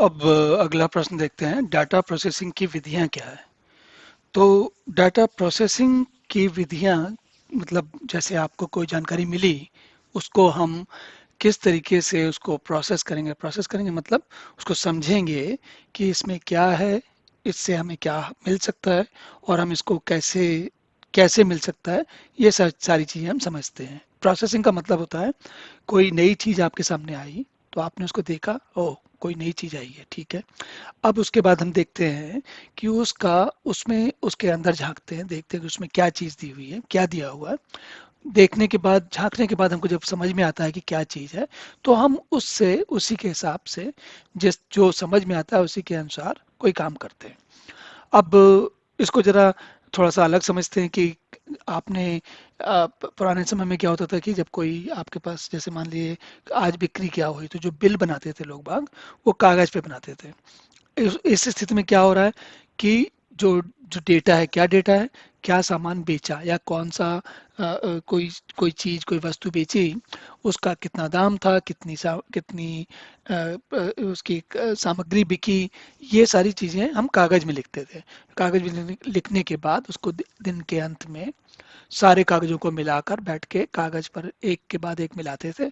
अब अगला प्रश्न देखते हैं, डाटा प्रोसेसिंग की विधियां क्या है। तो डाटा प्रोसेसिंग की विधियां मतलब जैसे आपको कोई जानकारी मिली, उसको हम किस तरीके से उसको प्रोसेस करेंगे मतलब उसको समझेंगे कि इसमें क्या है, इससे हमें क्या मिल सकता है और हम इसको कैसे कैसे मिल सकता है। ये सारी चीजें हम समझते हैं। प्रोसेसिंग का मतलब होता है कोई नई चीज आपके सामने आई, तो आपने उसको देखा, ओ कोई नई चीज आई है, ठीक है। अब उसके बाद हम देखते हैं कि उसका उसमें उसके अंदर झांकते हैं, देखते हैं कि उसमें क्या चीज दी हुई है, क्या दिया हुआ है। देखने के बाद, झांकने के बाद हमको जब समझ में आता है कि क्या चीज है, तो हम उससे उसी के हिसाब से जिस जो समझ में आता है उसी के अनुसार कोई काम करते हैं। अब इसको जरा थोड़ा सा अलग समझते हैं कि आपने पुराने समय में क्या होता था कि जब कोई आपके पास, जैसे मान लिए आज बिक्री क्या हुई, तो जो बिल बनाते थे लोग बाग, वो कागज पे बनाते थे। इस स्थिति में क्या हो रहा है कि जो जो डेटा है, क्या डेटा है, क्या सामान बेचा या कौन सा कोई कोई चीज कोई वस्तु बेची, उसका कितना दाम था, कितनी उसकी सामग्री बिकी, ये सारी चीजें हम कागज में लिखते थे। कागज में लिखने के बाद उसको दिन के अंत में सारे कागजों को मिलाकर बैठ के कागज पर एक के बाद एक मिलाते थे,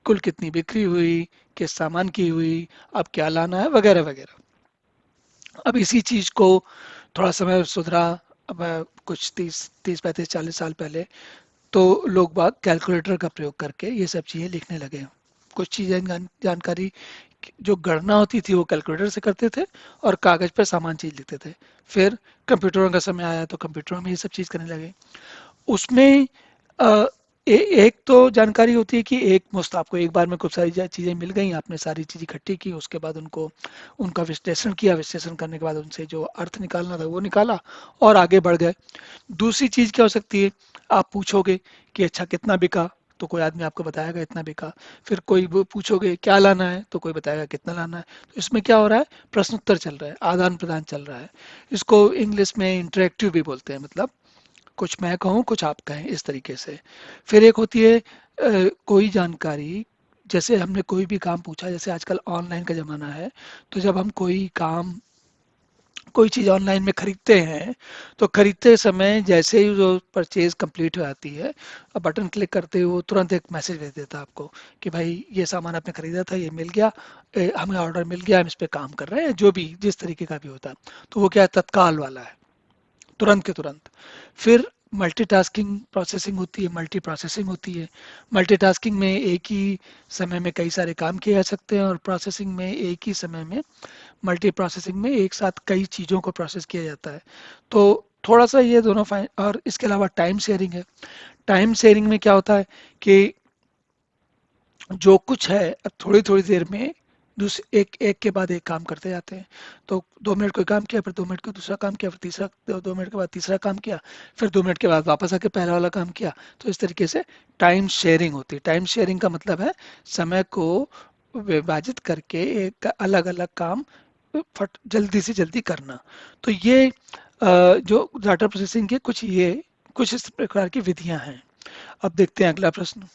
कुल कितनी बिक्री हुई, किस सामान की हुई, अब क्या लाना है, वगैरह वगैरह। अब इसी चीज को थोड़ा समय सुधरा। अब कुछ 30 35 40 साल पहले तो लोग बाग कैलकुलेटर का प्रयोग करके ये सब चीजें लिखने लगे। कुछ चीजें जानकारी जो गणना होती थी वो कैलकुलेटर से करते थे और कागज पर सामान चीज लिखते थे। फिर कंप्यूटरों का समय आया तो कंप्यूटरों में ये सब चीज करने लगे। उसमें अ, एक तो जानकारी होती है कि एक मुश्त आपको एक बार में खूब सारी चीजें मिल गई, आपने सारी चीज इकट्ठी की, उसके बाद उनको उनका विश्लेषण किया, विश्लेषण करने के बाद उनसे जो अर्थ निकालना था वो निकाला और आगे बढ़ गए। दूसरी चीज क्या हो सकती है, आप पूछोगे कि अच्छा कितना बिका, तो कोई आदमी आपको बताएगा इतना बिका। फिर कोई वो पूछोगे क्या लाना है, तो कोई बताएगा कितना लाना है। तो इसमें क्या हो रहा है, प्रश्न उत्तर चल रहा है, आदान प्रदान चल रहा है। इसको इंग्लिश में इंटरेक्टिव भी बोलते हैं, मतलब कुछ मैं कहूँ कुछ आप कहें, इस तरीके से। फिर एक होती है कोई जानकारी, जैसे हमने कोई भी काम पूछा, जैसे आजकल ऑनलाइन का जमाना है, तो जब हम कोई चीज़ ऑनलाइन में खरीदते हैं, तो खरीदते समय जैसे ही जो परचेज कंप्लीट हो जाती है, अब बटन क्लिक करते ही वो तुरंत एक मैसेज भेज देता है आपको कि भाई ये सामान आपने खरीदा था, ये मिल गया, हमें ऑर्डर मिल गया, हम इस पे काम कर रहे हैं, जो भी जिस तरीके का भी होता है। तो वो क्या है, तत्काल वाला है, तुरंत के तुरंत। फिर मल्टीटास्किंग प्रोसेसिंग होती है, मल्टी प्रोसेसिंग होती है। मल्टीटास्किंग में एक ही समय में कई सारे काम किए जा सकते हैं और प्रोसेसिंग में एक ही समय में, मल्टी प्रोसेसिंग में एक साथ कई चीज़ों को प्रोसेस किया जाता है। तो थोड़ा सा ये दोनों फाइन, और इसके अलावा टाइम शेयरिंग है। टाइम शेयरिंग में क्या होता है कि जो कुछ है, अब थोड़ी थोड़ी देर में दूसरे एक एक के बाद एक काम करते जाते हैं। तो 2 मिनट कोई काम किया, फिर 2 मिनट को दूसरा काम किया, फिर तीसरा 2 मिनट के बाद तीसरा काम किया, फिर 2 मिनट के बाद वापस आके पहला वाला काम किया। तो इस तरीके से टाइम शेयरिंग होती है। टाइम शेयरिंग का मतलब है समय को विभाजित करके एक अलग अलग काम फट जल्दी से जल्दी करना। तो ये जो डाटा प्रोसेसिंग के कुछ इस प्रकार की विधियां हैं। अब देखते हैं अगला प्रश्न।